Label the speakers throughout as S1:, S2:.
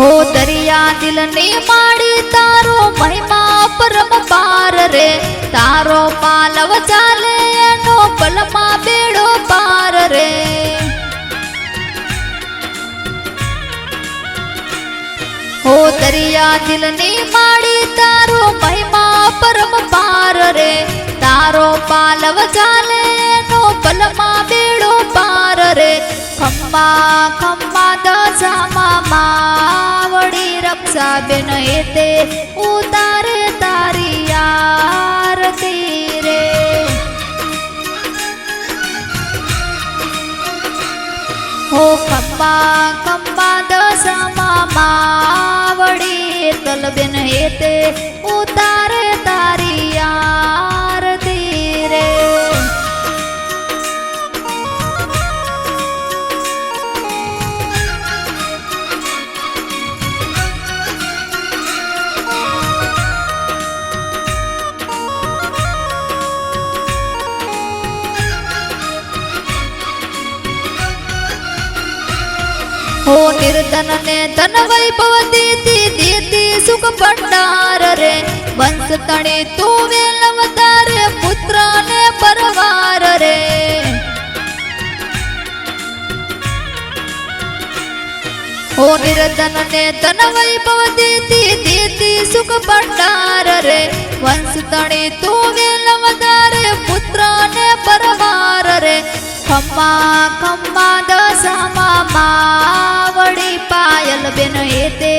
S1: हो दरिया दिल ने माड़ी तारो महिमा परम पार रे तारो पालव चाले एनो पलमा बेड़ो पार रे हो दरिया दिल ने माड़ी तारो महिमा परम पार रे तारो पालव चाले एनो पलमा बेड़ो पार रे खम्बा खम्बा दसामा मावड़ी रक्षा बेन येते उतारे तारी आरती रे हो खम्बा खम्बा दसामा मावड़ी तल बेन येते उतारे तारी आरती रे हो निर्धन ने धन वैभव दीती दीती सुख भंडार रे वंश तणे तू वेलवतार पुत्र ने परवार रे हो निर्धन ने धन वैभव दीती दीती सुख भंडार रे वंश तणे तू वेलवतार पुत्र ने परवार रे खम्मा खम्मा दसामा मावड़ी पायल बेन येते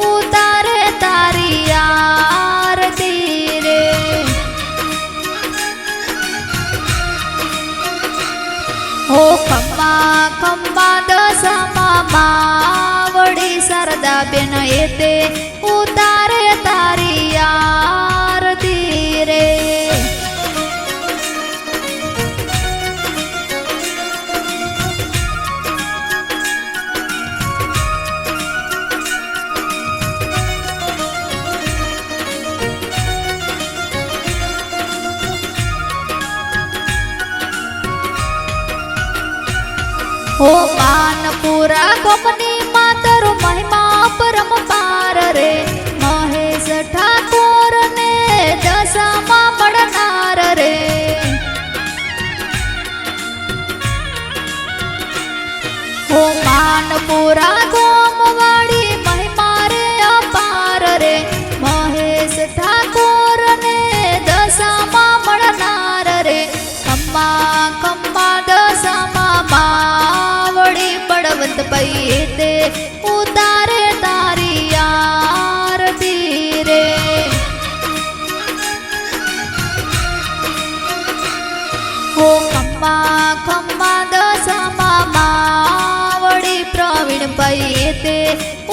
S1: उतारे तारी आरती रे हो खम्मा खम्मा दसामा मावड़ी शारदा बेन येते उतारे तारी आरती रे हो मानपुरा गोपनी मातरु महिमा परम पार रे महेश ठाकुर ने दशामा मड़नार रे हो मानपुरा गोमवाड़ी महिमा रे अपार रे महेश ठाकुर ने दशामा मड़नार रे खम्मा खम्मा दशामा मावड़ी बड़वंत पैते उतारे तारी आरती रे हो खम्मा खम्मा दशामा मावड़ी प्रवीण पैते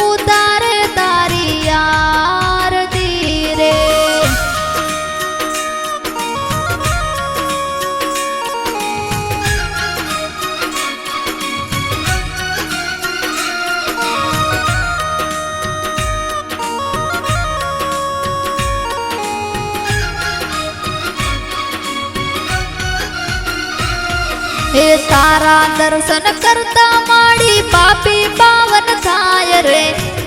S1: उतारे तारी आरती रे हे तारा दर्शन करता माड़ी पापी पावन थाय रे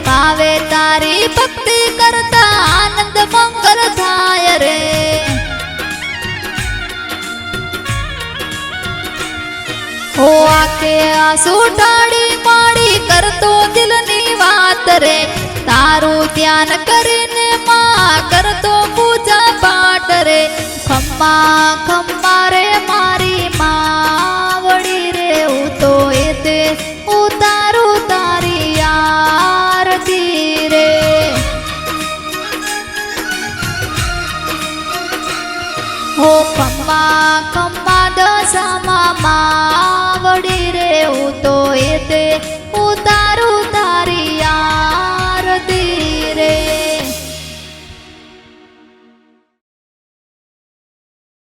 S1: पावे तारी भक्ति करता आनंद मंगल थाय रे हो आके आंसू ढाड़ी माड़ी कर तो दिल नी बात रे तारू ध्यान करीने मां कर तो पूजा पाठ रे खम्मा खम्मा रे मारी मावड़ी रे तो एते उतारू तारी आरती रे हो खम्मा खम्मा दशामा